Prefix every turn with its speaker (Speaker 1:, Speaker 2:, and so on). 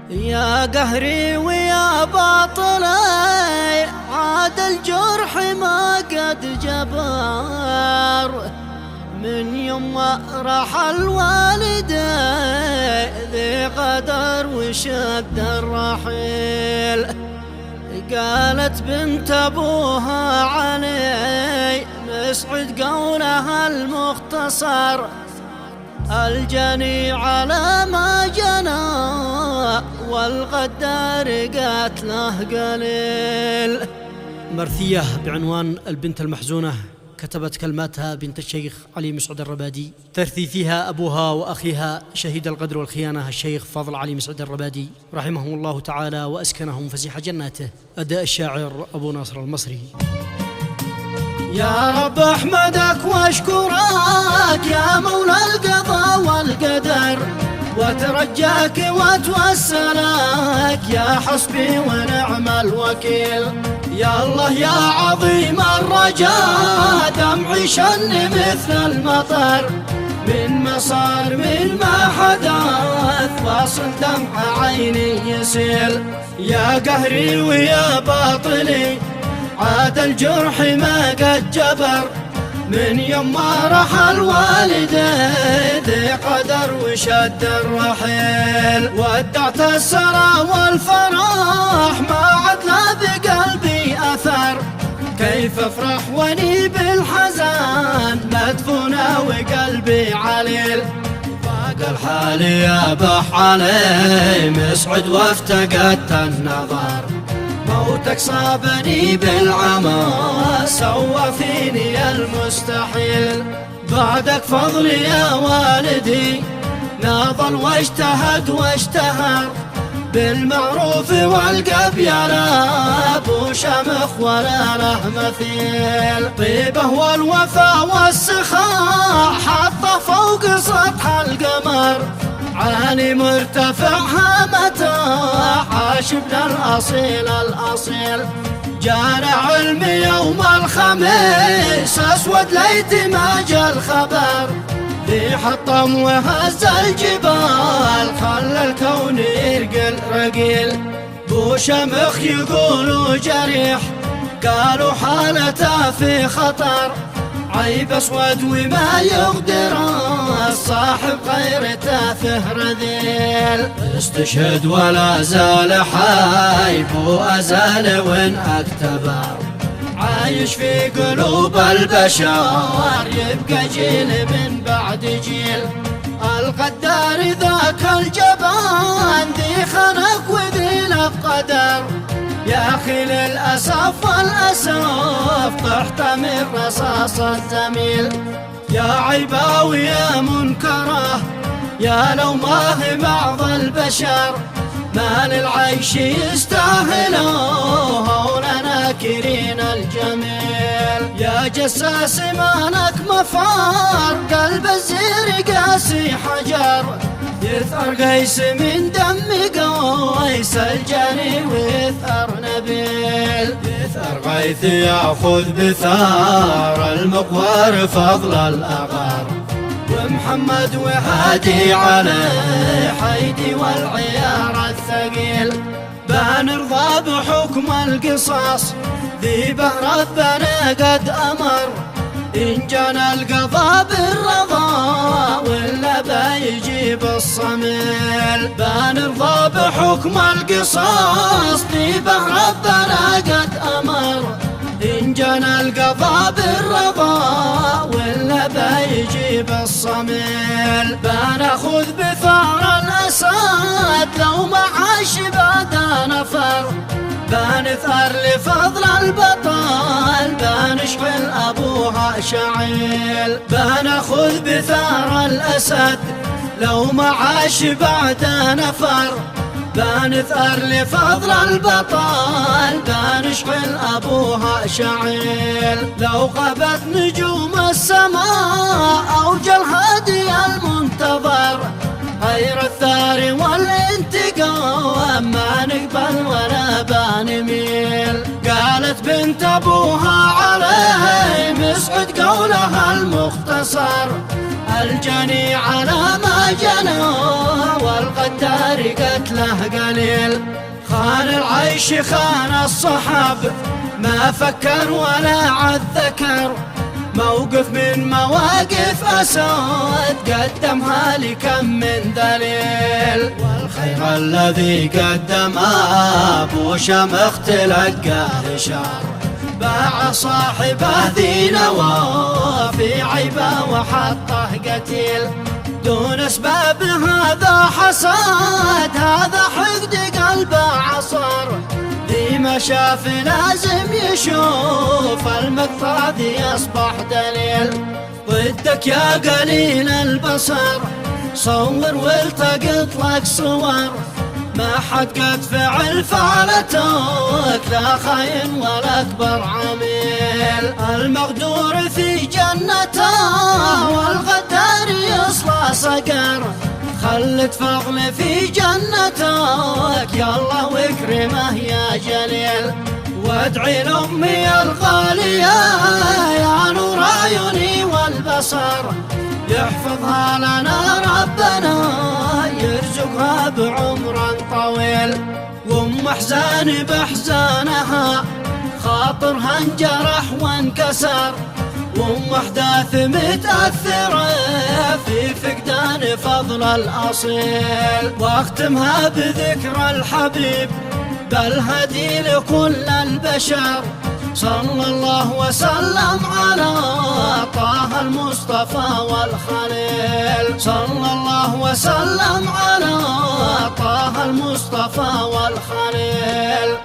Speaker 1: يا قهري ويا باطلي عاد الجرح ما قد جبر من يوم ما راح الوالدة ذي قدر وشد الرحيل. قالت بنت ابوها علي نسعد قولها المختصر الجني على ما جنى والغدار قاتله قليل. مرثية بعنوان البنت المحزونة، كتبت كلماتها بنت الشيخ علي مسعود الربادي، ترثي فيها أبوها وأخيها شهيد الغدر والخيانة الشيخ فاضل علي مسعود الربادي رحمهم الله تعالى وأسكنهم فسيح جناته. أداء الشاعر أبو ناصر المصري. يا رب أحمدك وأشكرك يا مولى القضاء والقدر، وترجاك واتوسلك يا حسبي ونعم الوكيل. يا الله يا عظيم الرجاء دمعي شن مثل المطر من مصار من ما حدث واصل دمع عيني يسيل. يا قهري ويا باطلي عاد الجرح ما قد جبر من يوم ما راح الوالدة ذي قدر وشد الرحيل. ودعت السرى والفرح ما عد لا بقلبي أثر، كيف افرح واني بالحزن مدفونة وقلبي عليل. ضاق الحال يا بح علي مسعد وافتقدت النظر، موتك صابني بالعمى سوى فيني المستحيل. بعدك فضلي يا والدي ناضل واجتهد واشتهر بالمعروف والقبيلة ابو شمخ ولا له مثيل. طيبه والوفا والسخاء حطه فوق سطح القمر، عاني مرتفع هامته عاش ابن الأصيل الأصيل. جانا علمي يوم الخميس أسود ليت ما جا الخبر، ذي حطم وهز الجبال خلى الكون يرقل رقيل. بو شمخ يقولوا جريح قالوا حالته في خطر، عيب اسود وما يقدر الصاحب غير تافه رذيل. استشهد ولا زال حي بو ازال وان اكتبر، عايش في قلوب البشر يبقى جيل من بعد جيل. الغدار ذاك الجبان ذي خنق وذي له قدر، يا أخي للأسف والأسف طحت من رصاص الزميل. يا عيباوي يا منكره يا لو ما هي بعض البشر ما للعيش يستاهلوه ولنا كرين الجميل. يا جساس مالك مفار قلب الزير قاسي حجر، يثأر قيس من دم قيس الجري ويثأر نبيل. يثأر غيث يأخذ بثار المقوار فضل الأغار، ومحمد وهادي عليه حيدي والعيار الثقيل. بنرضى بحكم القصاص ذي به ربنا قد أمر، إن جانا القضاء بالرضا ولا بيجيب الصميل. بنرضى بحكم القصاص ذي به ربنا قد أمر، إن جانا القضاء بالرضا ولا بيجيب الصميل. بناخذ بثار الأسد لو ما عاش بعد نفر، بنثأر لفضل البطل بنشغل أبوها شعيل. بناخذ بثار الأسد لو ما عاش بعد نفر، بنثأر لفضل البطل بنشغل أبوها شعيل. لو غابت نجوم السماء أوجى الهادي المنتظر، غير الثار والانتقام ما نقبل ولا بنميل. قالت بنت أبوها علي مسعد قولها المختصر الجني على ما جنى والقدر والغدار قتله قليل. خان العيش خان الصحاب ما فكر ولا عد ذكر، موقف من مواقف أسود قدمها لكم من دليل. والخير الذي قدمه أبو شمخ تلقاه هشام، باع صاحبه ذي نوى في عيبه وحطه قتيل. دون اسباب هذا حصاد، هذا حقد قلبه عصر، ذي ما شاف لازم يشوف المقطع ذي يصبح دليل. ضدك يا قليل البصر صور والتقط لك صور، ما حد قد فعل فعلتك لا خاين ولا اكبر عميل. المغدور في جنته والغدار يصلى صقر، خلت فضل في جنتك يا الله واكرمه يا جليل. وادعي لامي الغاليه يا نور عيوني والبصر، يحفظها لنا ربنا يرزقها بعمر طويل. وام احزان باحزانها خاطرها انجرح وانكسر، وام احداث متاثره في فقدان فضل الاصيل. واختمها بذكر الحبيب بالهدي لكل البشر، صلى الله وسلم على طه المصطفى والخليل. صلى الله وسلم على طه المصطفى والخليل.